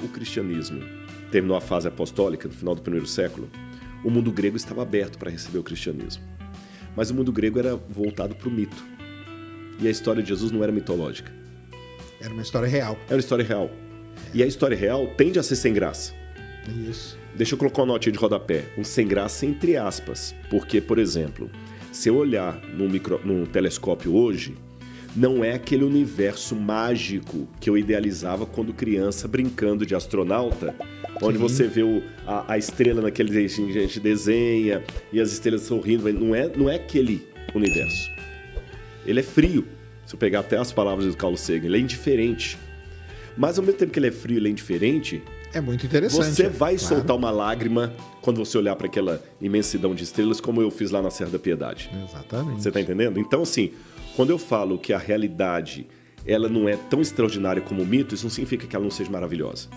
o cristianismo terminou a fase apostólica, no final do primeiro século, o mundo grego estava aberto para receber o cristianismo. Mas o mundo grego era voltado para o mito. E a história de Jesus não era mitológica. Era uma história real. Era uma história real. E a história real tende a ser sem graça. Isso. Deixa eu colocar uma notinha de rodapé. Um sem graça entre aspas. Porque, por exemplo, se eu olhar num telescópio hoje, não é aquele universo mágico que eu idealizava quando criança, brincando de astronauta, onde você vê a estrela naquele jeitinho que a gente desenha e as estrelas sorrindo. Não é aquele universo. Ele é frio. Se eu pegar até as palavras do Carl Sagan, ele é indiferente. Mas ao mesmo tempo que ele é frio, ele é indiferente, é muito interessante. Você vai soltar uma lágrima quando você olhar para aquela imensidão de estrelas, como eu fiz lá na Serra da Piedade. Exatamente. Você está entendendo? Então, assim, quando eu falo que a realidade ela não é tão extraordinária como o mito, isso não significa que ela não seja maravilhosa.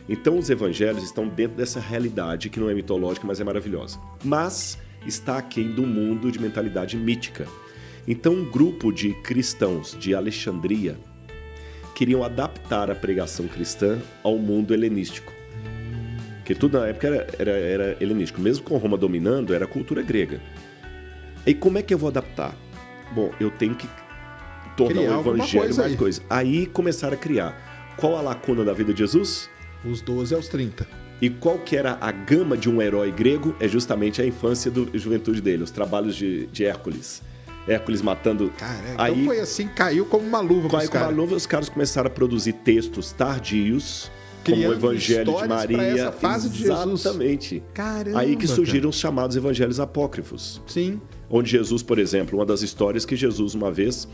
Então, os evangelhos estão dentro dessa realidade que não é mitológica, mas é maravilhosa. Mas está aquém do mundo de mentalidade mítica. Então, um grupo de cristãos de Alexandria queriam adaptar a pregação cristã ao mundo helenístico. Porque tudo na época era helenístico. Mesmo com Roma dominando, era a cultura grega. E como é que eu vou adaptar? Bom, eu tenho que tornar o evangelho mais coisa. Aí começaram a criar. Qual a lacuna da vida de Jesus? Os 12 aos 30. E qual que era a gama de um herói grego? É justamente a infância e juventude dele, os trabalhos de Hércules. Hércules matando... Cara, então aí, foi assim, caiu como uma luva para os caras. Caiu como uma luva, os caras começaram a produzir textos tardios, como o Evangelho de Maria. Para essa fase de Jesus. Exatamente. Caramba, aí que surgiram os chamados evangelhos apócrifos. Sim. Onde Jesus, por exemplo, uma das histórias que Jesus uma vez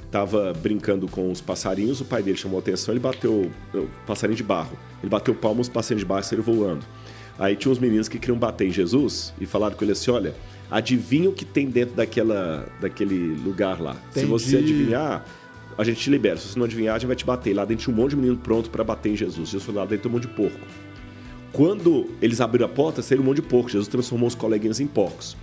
estava brincando com os passarinhos, o pai dele chamou a atenção, ele bateu passarinho de barro. Ele bateu palmas, os passarinhos de barro saíram voando. Aí tinha uns meninos que queriam bater em Jesus e falaram com ele assim, olha, adivinha o que tem dentro daquele lugar lá. Entendi. Se você adivinhar, a gente te libera. Se você não adivinhar, a gente vai te bater. Lá dentro tinha um monte de menino pronto para bater em Jesus. Jesus foi lá dentro um monte de porco. Quando eles abriram a porta, saíram um monte de porco. Jesus transformou os coleguinhas em porcos.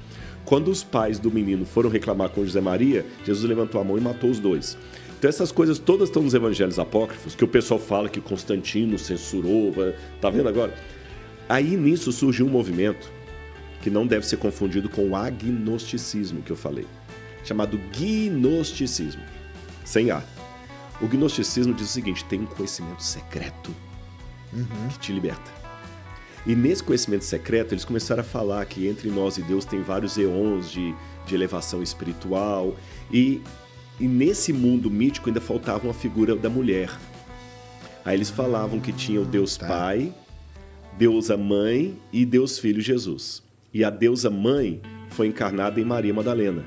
Quando os pais do menino foram reclamar com José Maria, Jesus levantou a mão e matou os dois. Então essas coisas todas estão nos evangelhos apócrifos, que o pessoal fala que Constantino censurou. Tá vendo agora? Aí nisso surgiu um movimento que não deve ser confundido com o agnosticismo que eu falei, chamado gnosticismo, sem A. O gnosticismo diz o seguinte, tem um conhecimento secreto que te liberta. E nesse conhecimento secreto, eles começaram a falar que entre nós e Deus tem vários eons de elevação espiritual, e nesse mundo mítico ainda faltava uma figura da mulher. Aí eles falavam que tinha o Deus Pai, Deus a Mãe e Deus Filho Jesus. E a deusa mãe foi encarnada em Maria Madalena.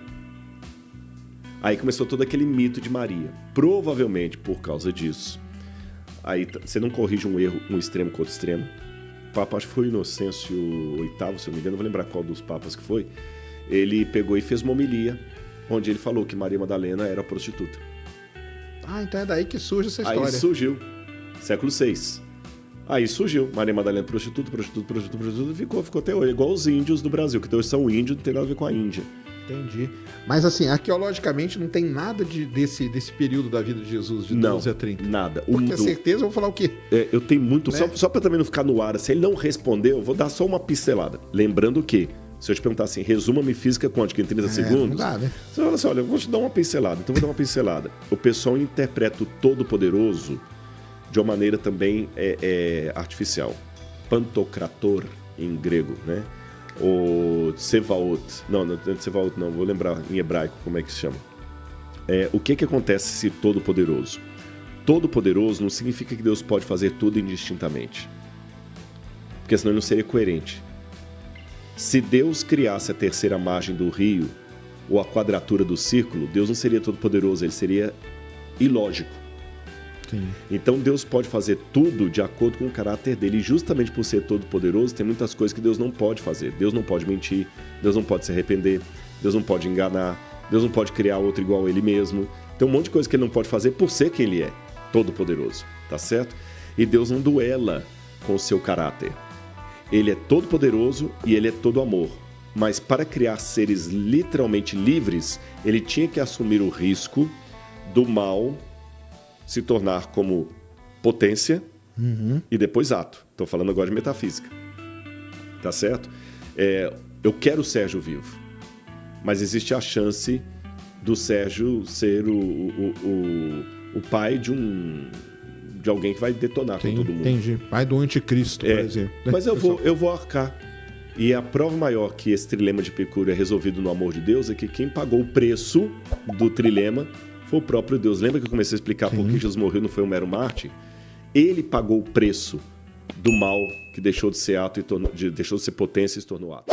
Aí começou todo aquele mito de Maria. Provavelmente por causa disso. Aí você não corrige um erro, um extremo com outro extremo. O Papa, acho que foi o Inocêncio VIII, se eu não me engano, não vou lembrar qual dos papas que foi. Ele pegou e fez uma homilia, onde ele falou que Maria Madalena era prostituta. Ah, então é daí que surge essa história. Aí surgiu, século VI. Aí surgiu, Maria Madalena prostituta, ficou até hoje, igual os índios do Brasil, que hoje são índios, não tem nada a ver com a Índia. Entendi. Mas assim, arqueologicamente não tem nada desse período da vida de Jesus, de 12 a 30? Nada. Porque a certeza eu vou falar o quê? Eu tenho muito, né? Só para também não ficar no ar, se ele não respondeu, eu vou dar só uma pincelada. Lembrando que, se eu te perguntar assim, resuma-me física quântica em 30 segundos, não dá, né? Você fala assim, olha, eu vou te dar uma pincelada, então vou dar uma pincelada. O pessoal interpreta o Todo-Poderoso de uma maneira também artificial. Pantocrator, em grego, né? O Tsevaot. Não é Tsevaot, não. Vou lembrar em hebraico como é que se chama. O que acontece se Todo-Poderoso? Todo-Poderoso não significa que Deus pode fazer tudo indistintamente. Porque senão ele não seria coerente. Se Deus criasse a terceira margem do rio ou a quadratura do círculo, Deus não seria todo-poderoso, ele seria ilógico. Sim. Então Deus pode fazer tudo de acordo com o caráter dele. E justamente por ser todo-poderoso, tem muitas coisas que Deus não pode fazer. Deus não pode mentir, Deus não pode se arrepender, Deus não pode enganar, Deus não pode criar outro igual a ele mesmo. Tem um monte de coisa que ele não pode fazer por ser quem ele é, todo-poderoso, tá certo? E Deus não duela com o seu caráter. Ele é todo-poderoso e ele é todo amor. Mas para criar seres literalmente livres, ele tinha que assumir o risco do mal se tornar como potência e depois ato. Estou falando agora de metafísica. Tá certo? Eu quero o Sérgio vivo, mas existe a chance do Sérgio ser o pai de alguém que vai detonar com todo mundo. Entendi. Pai do anticristo, por exemplo. Mas eu vou arcar. E a prova maior que esse trilema de Epicuro é resolvido no amor de Deus é que quem pagou o preço do trilema foi o próprio Deus. Lembra que eu comecei a explicar por que Jesus morreu, não foi um mero mártir? Ele pagou o preço do mal que deixou de ser ato e deixou de ser potência e se tornou ato.